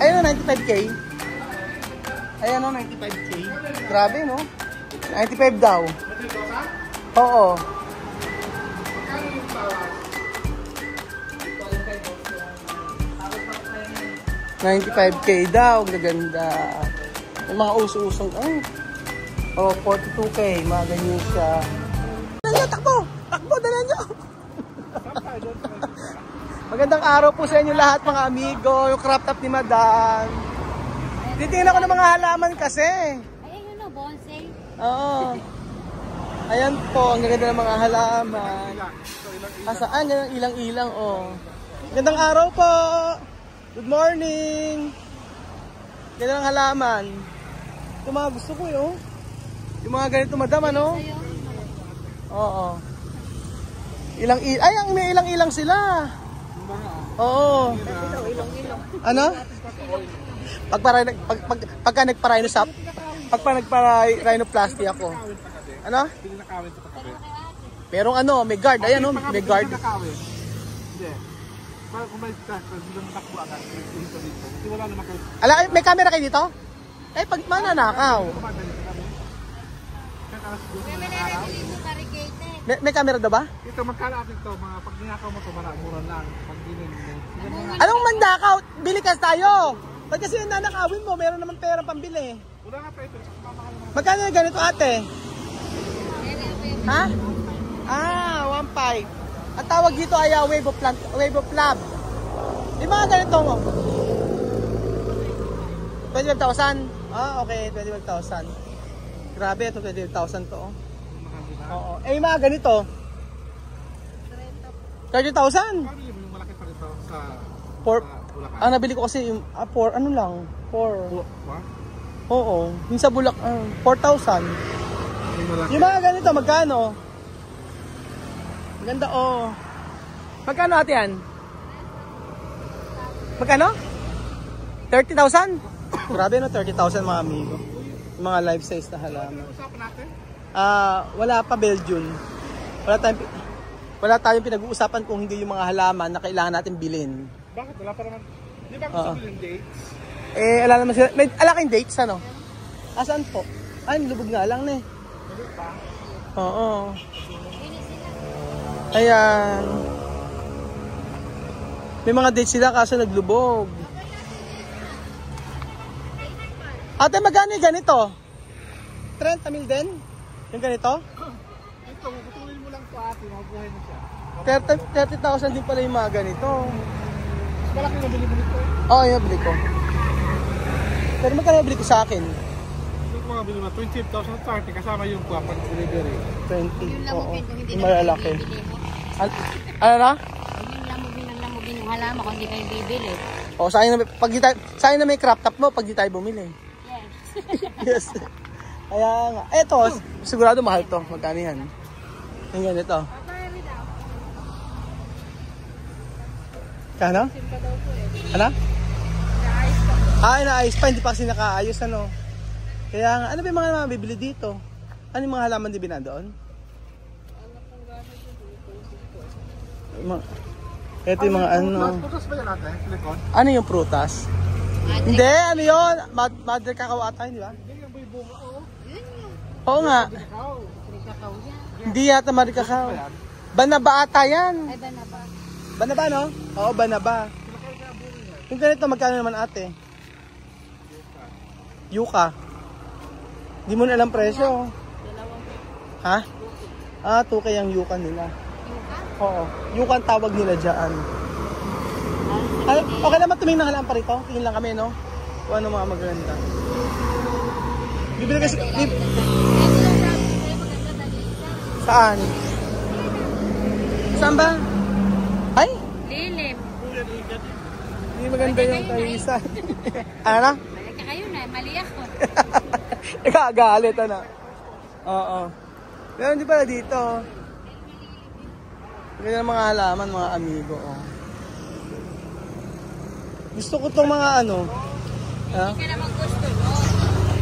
Ayun, 95K. Ayan o, 95K. Grabe, no? 95 daw. Oo. 95K daw. Gaganda. Yung mga uso-usong. Ay. Oh, 42K. Mga ganyan siya. Dala nyo, takbo! Takbo, dala nyo! Magandang araw po sa inyo lahat mga amigo. Yung crop top ni Madam. Titingnan ako ng mga halaman kasi. Ay, yun o, bonsai. Oo. Ayan po, ang ganda ng mga halaman. Saan? Ilang-ilang, oh. Gandang araw po. Good morning. Ganda ng halaman. Ito mga gusto ko yun. Yung mga ganito madam, ano? Oo. Ay, may ilang-ilang sila. Oo. Ano? Pagka nagpa-rhinoplasty ako. Ano? Merong ano, may guard. Ayan, no? May guard. Ala, may camera kayo dito? Eh, pag mananakaw. May camera daw ba? Ito, magkala atin ito. Mga pag ninakaw mo ito, mura lang. Pag anong mandakaw? Bili ka tayo. Pag kasi yung nanakawin mo, meron naman perang pambili. Wala nga pa ito. Magkano yung ganito ate? Ha? 1.5. Ang tawag dito ay wave of love. Yung mga ganito mo. 25,000? Okay, 25,000. Grabe, ito 25,000 to. Oo. Eh, yung mga ganito? 30,000? Yung malaki pa ito sa Bulacan. Nabili ko kasi yung 4, ano lang? 4. What? Oo. Yung sa Bulacan, 4,000. Yung mga ganito, magkano? Maganda, oh. Magkano ate yan? Magkano? 30,000? Grabe no, 30,000 mga amigo. Yung mga life size na halaman. Usapan natin? Wala pa Belgian. Wala tayong pinag-uusapan kung hindi yung mga halaman na kailangan natin bilhin. Bakit? Wala pa naman. Di ba gusto bilhin dates? Ala naman sila. May ala kayong dates, ano? Saan po? Ay, lubog nga lang na eh. Oo. Ayan. May mga dates sila kaso naglubog. Ate, magkano yung ganito? 30,000 din? Yung ganito? Ito, putulin mo lang ito ate. Mabuhay na siya. 30,000 din pala yung mga ganito. Malaki na bili mo nito. Oo, yung nabili ko. Pero magkano nabili ko sa akin? Ito mga bili mo, 28,000 30 kasama yung pag delivery. 20. Yung lamubin, kung hindi Yung na malalaki. bibili mo. Ano na? Yung lamubin yung halaman kung hindi kayo bibili. O, sayang na may crop top mo pag di tayo bumili. Yes. Yes. Kaya nga. Eto, sigurado mahal to. Magkano yan? Yung ganito. Kano? Ano? Inaayos pa. Hindi pa kasi nakaayos, ano. Kaya nga, ano ba yung mga bibili dito? Ano yung mga halaman di binandoon? Ito yung mga ano. Prutas ba yan ate? Silicon? Ano yung prutas? Hindi, ano yun? Mother cacao ata, di ba? Hindi yung buhay bunga o. Oo nga. Ikaw. Kakao yan. Hindi yata mother cacao. Banaba ata yan. Ay, banaba. Banaba, no? Oo, banaba. Yung ganito, magkano naman ate? Yuka. Hindi mo na alam presyo. Ha? 2K ang yuka nila. Oo. Yuka ang tawag nila dyan. Ay, okay naman tumingin ng halaman pa rito. Tingin lang kami, no? Kung ano mga maganda. Bibili kasi... Saan? Saan ba? Ay? Lilim. Hindi maganda yung kaisa. Ano na? Malika kayo na, mali ako. Nakagalit, ano? Oo. Pero hindi pala dito. Ganyan ang mga halaman, mga amigo. Oh. Gusto ko itong mga ano. Hindi ka naman gusto mo.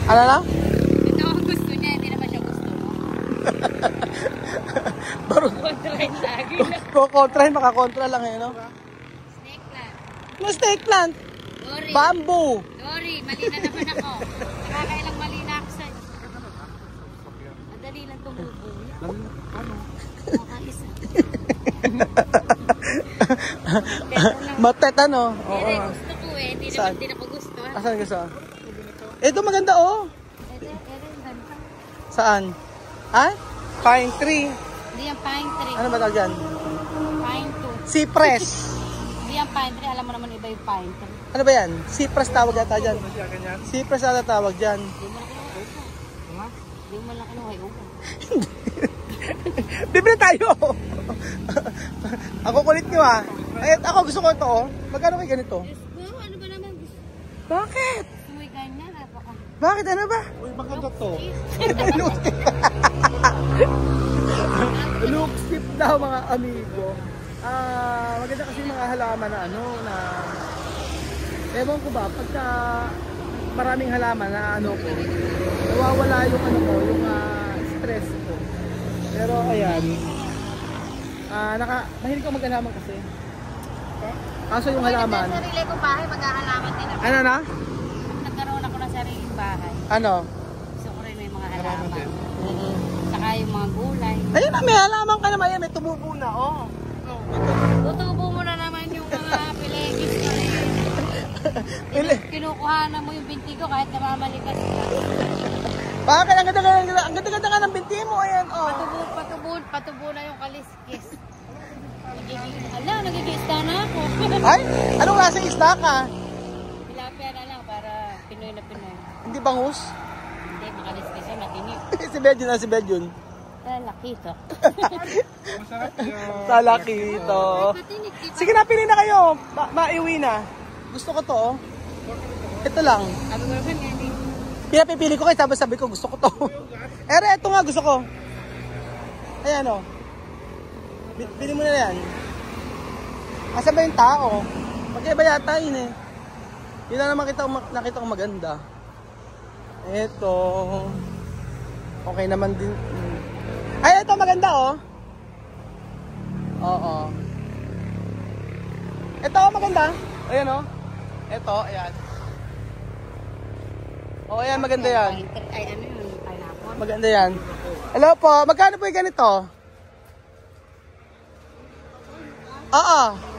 Ano na? Ito ang gusto niya, hindi naman siya gusto mo. Kontrahin lagi. Kukontrahin, makakontra lang eh, no? Snake plant. Ano snake plant? Sorry. Bamboo. Sorry, mali na naman ako. Nakakailang mali na ako sa'yo. Madali lang tumubo. Ano? Makaisa. Matet ano? Oo. Pero gusto ko eh. Hindi Saan? naman din ako gusto. Asan gusto? Ito maganda oh. Ito yung ganda. Saan? Ah? Pine tree. Hindi yung pine tree. Ano ba tawag yan? Pine Cypress. Hindi yung pine tree. Alam mo naman iba yung pine tree. Ano ba yan? Cypress tawag yata dyan. Siya ganyan. Cypress ata tawag dyan. Hindi mo lang kinuha yung upo. Bibili tayo. Ako kulit nyo ah. Ay, ako gusto ko ito oh. Magkano kayo ganito? Diyos ko, ano ba naman gusto? Bakit? Suwi ganyan. Napaka. Bakit? Ano ba? Uy, maganda to. Look tip daw mga amigo. Maganda kasi mga halaman na ano na ewan ko ba pagka maraming halaman na ano ko nawawala yung ano ko yung stress ko. Pero ayan. Mahilig ko mag-halaman kasi. Kaso yung halaman. Sa sarili ko bahay, mag-ahalaman din ako. Ano na? Nagkaroon ako ng sariling bahay. Ano? Gusto ko rin may mga halaman. Saka yung mga gulay. Ayun na, may halaman ka naman yan. May tumubo na, oh. Tutubo mo na naman yung mga pilegis ko rin. Kinukuhanan mo yung binti ko kahit namamalikas ka. Bakit? Ang ganda-ganda nga ng binti mo. Ayan, oh. Patubo na yung kaliskis. Nagigista na ako. Ay, anong klaseng isda ka? Tilapia na lang para Pinoy na Pinoy. Hindi bangus? Hindi, makaliskis yun, nakinig. Si Beljun na si Beljun. Laki to. Masarap yun. Talaki ito. Sige na, pili na kayo. Maiwi na. Gusto ko to, oh. Ito lang. Sabi ko naman yan eh. Pinapipili ko kayo, sabi ko gusto ko to. Ere, ito nga gusto ko. Ayan, oh. Pili mo na yan. Asan ba yung tao? Magkaiba yata yun eh. Yun na naman nakita ko maganda. Ito. Okay naman din. Ay, ito maganda oh. Oo. Ito maganda. Ayan oh. Ito, ayan. Oh, ayan maganda yan. Ay, ano yun? Pineapple? Maganda yan. Hello po, magkano po yung ganito? Oo.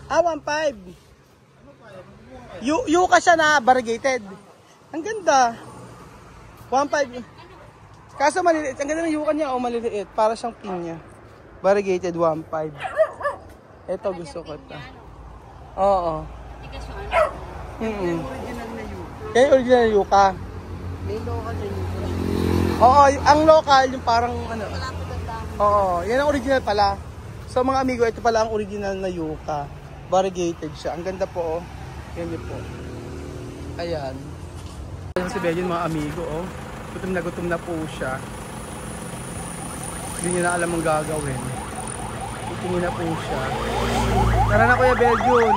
1.5. Yuka siya na variegated. Ang ganda. 1.5. Kaso maliliit. Ang ganda ng yuka niya o maliliit. Para siyang pinya. Variegated 1.5. Ito gusto ko ito. Oo. Hindi ka siya ano? Kaya original na yuka. May local na yuka. Oo, ang local yung parang ano. Oo, yan ang original pala. So mga amigo, ito pala ang original na yuka. Variegated siya. Ang ganda po oh. Yan yun po. Ayan. Ayan si Beljun mga amigo oh. Gutom na po siya. Hindi niya na alam ang gagawin. Itingin na po siya. Tara na Kuya Beljun.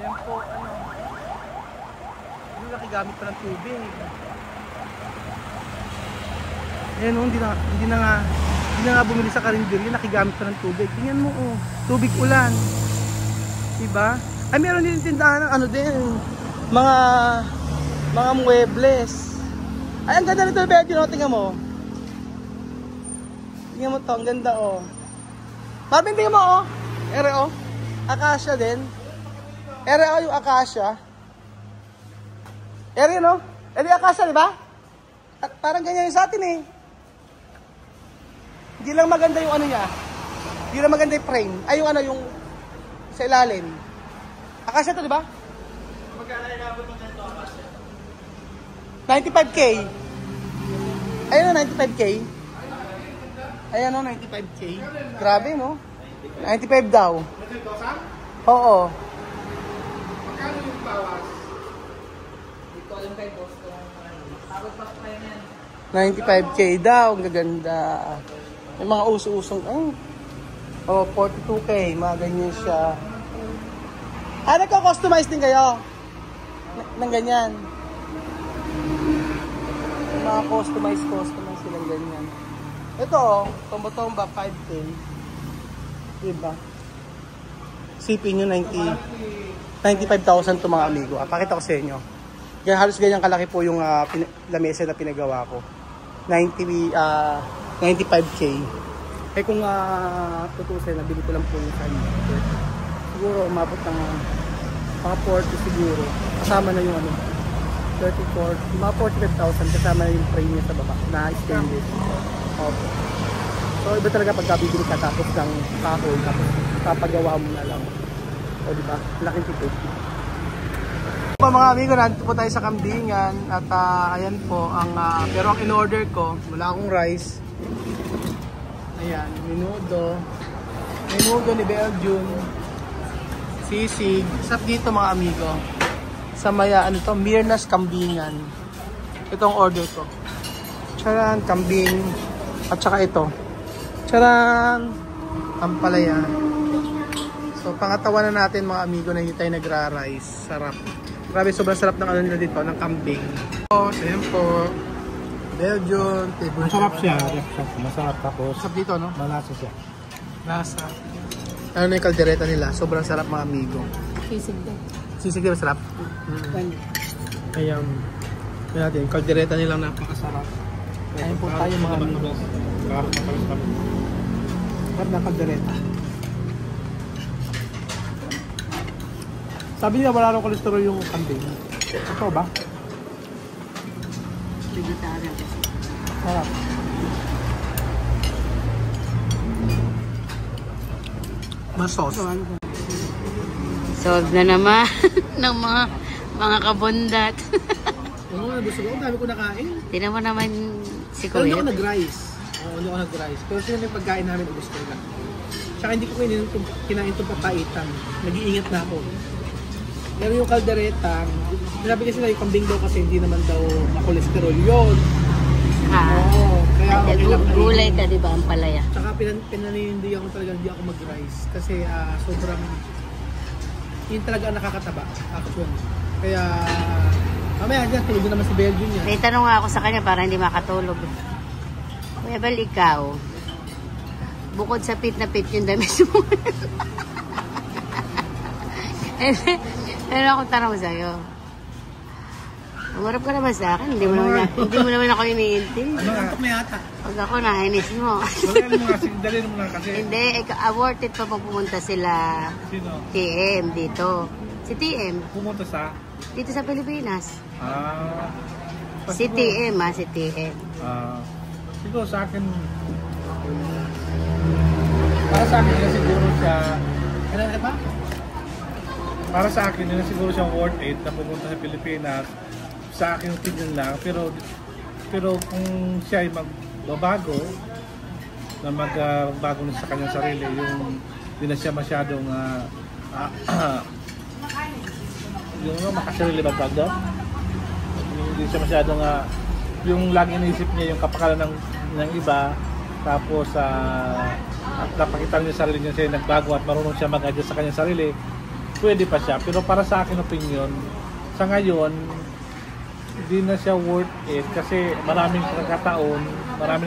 Ayan po ano. Ano nakigamit pa ng tubig. Ayan oh, hindi na nga bumili sa karinderya, nakigamit pa ng tubig. Tingnan mo oh, tubig ulan. Diba? Ay meron din tindahan ng ano din, mga muebles. Ay ang ganda nito Beljun, oh, tingnan mo. Tingnan mo to, ang ganda oh. Marvin, tingnan mo oh. Ere oh, acacia din. Ere oh, yung acacia. Ere no? Ere acacia, diba? At parang ganyan yung sa atin eh. Hindi lang maganda yung ano niya. Hindi lang maganda yung frame. Ay yung ano yung sa ilalim. Acacia to, di ba? Magkano inabot mo nito acacia? 95K. Ayun o, 95K. Ayan o, 95K. Grabe no? 95 daw. Oo. Magkano yung bawas? Dito alam kay boss ko. Tapos pa kayo yan. 95K daw, ang gaganda. May mga uso-usong, oh, 42K, mga ganyan siya. Nagko-customize din kayo? Ng ganyan. Mga customize silang ganyan. Ito, tomba-tomba, 5K. Diba? Sipin nyo, 95,000 to mga amigo. Pakita ko sa inyo. Kaya halos ganyan kalaki po yung lamesa na pinagawa ko. 95K. Eh kung tutusin, nabili ko lang po yung kanya. Siguro umabot ng mga 40 siguro. Kasama na yung 34, mga 45,000 kasama na yung frame niya sa baba na stainless. Okay. So iba talaga pagka bibili ka tapos ng kahoy, tapos papagawa mo na lang. O diba? Laking tipid. Po mga amigo, nandito po tayo sa kambingan at ayan po ang pero ang in-order ko, wala akong rice. Ayan, menudo ni Belgium, sisig. Sap dito mga amigo. Sa maya, ano to, Mirna's Kambingan. Itong order ko. Charan, kambing. At saka ito. Charan, ampalaya. So, pangatawa na natin mga amigo na hindi tayo nagra-rice. Sarap. Grabe, sobrang sarap ng ano nila dito, ng kambing. So, ayan po. Belgium, table. Masarap siya. Masarap tapos. Sarap dito, no? Malasa siya. Lasa. Ano na yung kaldereta nila? Sobrang sarap mga amigo. Sisig din. Sisig din masarap? Ayan. Ayan natin, yung kaldereta nilang napakasarap. Ayan po tayo mga amigo. Sarap na kaldereta. Sabi nila wala rin kolesterol yung kambing. Ito ba? Vegetarian kasi. Sarap. Mas sauce. Solve na naman ng mga kabundat. Oo, gusto ko. Ang dami ko nakain. Tinan mo naman si Pero hindi Kuya. ako nag-rice. Oo, hindi ako nag-rice. Pero sila yung pagkain namin, gusto ko lang. Tsaka hindi ko kinain itong papaitan. Nag-iingat na ako. Pero yung kaldereta, sinabi kasi na yung kambing daw kasi hindi naman daw makolesterol yun. Oo, kaya Ay, gulay ka, di ba, ang palaya? Tsaka pinanindihan ko talaga hindi ako mag-rice. Kasi sobrang, yun talaga ang nakakataba. Actually. Kaya, mamaya dyan, tulog na naman si Belgium yan. May tanong nga ako sa kanya para hindi makatulog. Kuya Bal, ikaw, bukod sa pit na pit yung damit mo. Pero akong tanong sa'yo. Umarap ka naman sa akin, hindi mo naman ako iniintindi. Antok na yata. Pag ako nainis mo. Wala mo nga, dalhin mo na kasi. Hindi, worth it pa pag pumunta sila Sino? TM dito. Si TM, Pumunta sa? dito sa Pilipinas. Si Siguro- TM si TM. Siguro sa akin, para sa akin na siguro siya, Ano ba? para sa akin na siguro siyang worth it na pumunta sa Pilipinas. Sa akin opinion lang, pero kung siya ay magbabago, na magbago na sa kanyang sarili, yung hindi na siya masyadong yung makasarili ba tawag doon? Hindi siya masyadong yung lagi iniisip niya yung kapakanan ng iba, tapos at napakita niya sa sarili niya siya nagbago at marunong siya mag-adjust sa kanyang sarili, pwede pa siya. Pero para sa akin opinion, sa ngayon hindi na siya worth it kasi marami na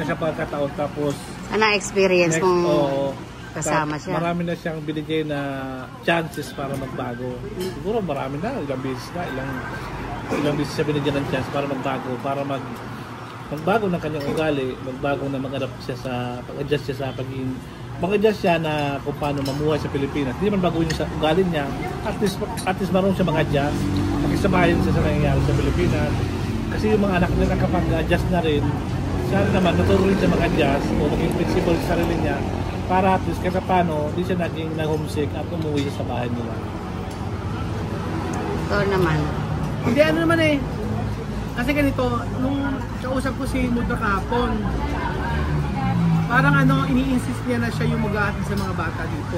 siya pagkataon tapos Ano-experience mong kasama siya? Marami na siyang binigay na chances para magbago. Siguro marami na, ilang beses siya binigyan ng chance para magbago, para magbago ng kanyang ugali, magbago na mag-adapt siya sa pag-adjust siya sa mag-adjust siya na kung paano mamuhay sa Pilipinas. Hindi man baguhin sa ugali niya, at least marunong siya mag-adjust, makisabayan siya sa nangyayari sa Pilipinas. Kasi yung mga anak nila kapag-adjust na rin, siya naman natuloy siya mag-adjust o maging flexible sa sarili niya para at least kahit paano hindi siya naging na-homesick at umuwi siya sa bahay nila. Ito naman. Hindi, ano naman eh. Kasi ganito, nung kausap ko si Mudra kahapon, parang ini-insist niya na siya yung mag-aatid sa mga bata dito.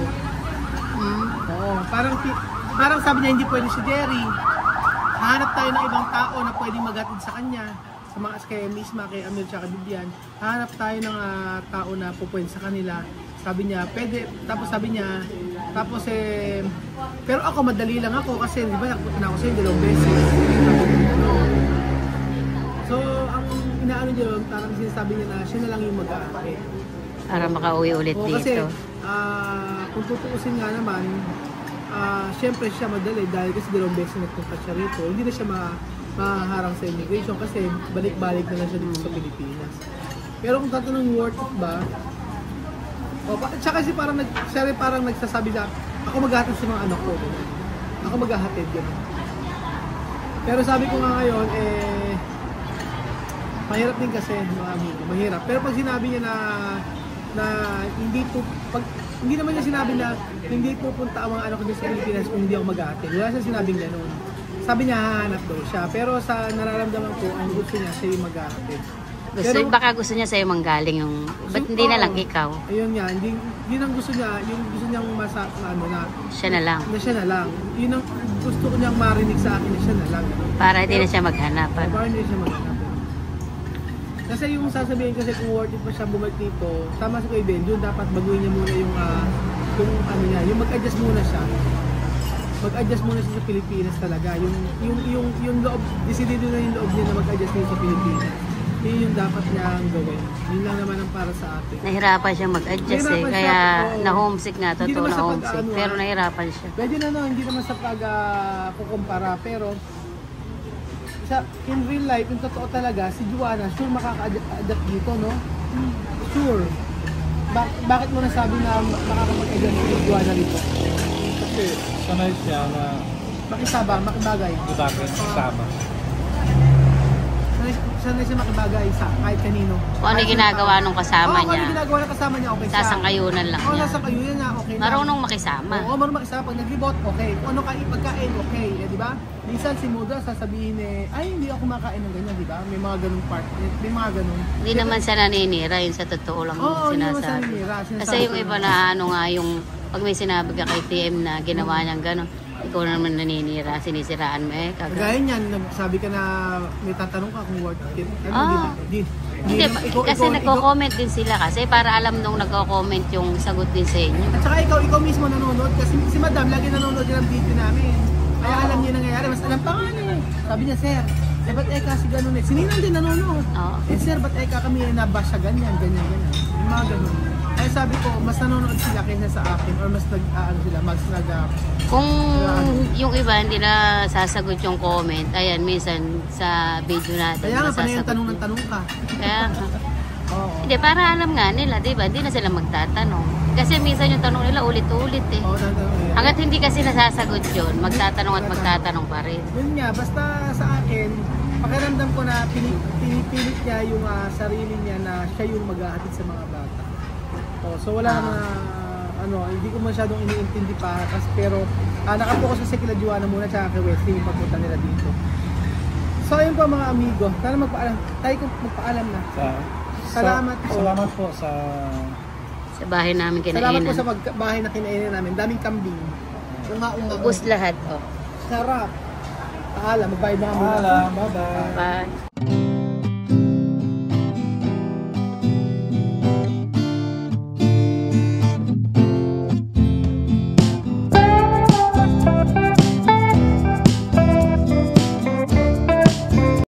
Oo, parang sabi niya hindi pwede si Jerry. Hahanap tayo ng ibang tao na pwedeng mag-aatid sa kanya. Sa mga kay Misma, kay Amir, tsaka Bibian. Hahanap tayo ng tao na pupwede sa kanila. Sabi niya, pwede. Tapos sabi niya, pero ako madali lang ako kasi di ba nakapunta na ako sa'yo 2 beses. So, ang inaano niya doon, parang sinasabi niya na siya na lang yung mag-aakit. Para makauwi ulit Oo, dito. kasi kung tutuusin nga naman, syempre siya madali dahil kasi 2 beses na nagpunta siya rito. Hindi na siya mahaharang sa immigration kasi balik-balik na lang siya dito sa Pilipinas. Pero kung tatanong worth it ba? Siya kasi parang nagsasabi na ako maghahatid sa mga anak ko. Ako maghahatid gano'n. Pero sabi ko nga ngayon, mahirap din kasi mga amigo, mahirap. Pero pag sinabi niya na hindi naman niya sinabi na hindi pupunta ang mga anak ko sa Pilipinas kung hindi ako mag-aatin. Wala siya sinabing gano'n. Sabi niya hahanap daw siya. Pero sa nararamdaman ko, ang gusto niya siya yung mag-aatin. Baka gusto niya sa'yo manggaling yung, ba't hindi na lang ikaw? Ayun nga, yun ang gusto niya, yung gusto niyang siya na lang. Na siya na lang. Yun ang gusto ko niyang marinig sa akin na siya na lang. Para hindi na siya maghanapan. Para hindi siya maghanapan. Kasi yung sasabihin kasi kung worth it pa siya bumalik dito, tama si Kuya Ben, yun dapat baguhin niya muna yung ano niya, yung mag-adjust muna siya. Mag-adjust muna siya sa Pilipinas talaga. Yung loob, decidido na yung loob niya na mag-adjust niya sa Pilipinas. Yun yung dapat niyang gawin. Yun lang naman ang para sa atin. Nahirapan siya mag-adjust kaya na-homesick nga, totoo na homesick. Pero nahirapan siya. Medyo hindi naman sa kukumpara, pero in real life, yung totoo talaga, si Juana, sure makaka-adapt dito, no? Sure. Bakit mo nasabi na makakapag-adapt si Juana dito? Kasi sanay siya na makibagay. Kasama. Sanay siya makibagay sa kahit kanino. Kung ano yung ginagawa nung kasama niya. Kung ano yung ginagawa ng kasama niya, okay siya. Sasangayunan lang niya. Sasangayunan niya, okay lang. Marunong makisama. Oo, marunong makisama. Pag naglibot, okay. Kung ano pagkain, okay. Di ba? Minsan si Muda sasabihin ay hindi ako kumakain ng ganyan, di ba? May mga ganung part. May mga ganung. Hindi naman siya naninira, yun sa totoo lang sinasabi. Kasi yung iba na yung pag may sinabi ka kay TM na ginawa niyang gano'n, ikaw naman naninira, sinisiraan mo Kagaya niyan, nagsabi ka na may tatanong ka kung worth it. Hindi, kasi nagko-comment din sila kasi para alam nung nagko-comment yung sagot din sa inyo. At saka ikaw mismo nanonood kasi si Madam lagi nanonood din ng video namin. Kaya alam niya nangyayari, mas alam pa nga niya. Sabi niya, sir, ba't kasi gano'n eh. Si Ninang din nanonood. Sir, ba't kami nabasa ganyan. Yung mga gano'n. Kaya sabi ko, mas nanonood sila kaysa sa akin or mas kung yung iba hindi na sasagot yung comment, ayan, minsan sa video natin. Kaya nga, panay yung tanong ng tanong ka. Kaya hindi, para alam nga nila, di ba? Hindi na sila magtatanong. Kasi minsan yung tanong nila ulit-ulit eh. Hanggat hindi kasi nasasagot yun, magtatanong at magtatanong pa rin. Yun nga, basta sa akin, pakiramdam ko na pinipilit niya yung sarili niya na siya yung maghahatid sa mga bata. So wala na, hindi ko masyadong iniintindi pa. Pero nakapokus sa kila Juana muna tsaka kay Wesley yung pagpunta nila dito. So ayun po mga amigo, sana magpaalam. Tayo kung magpaalam na. Salamat po sa bahay namin kinainan. Salamat po sa bahay na kinainan namin. Daming kambing. Ubus lahat. Sarap. Paalam, magbayad mga muna. Bye-bye. Bye.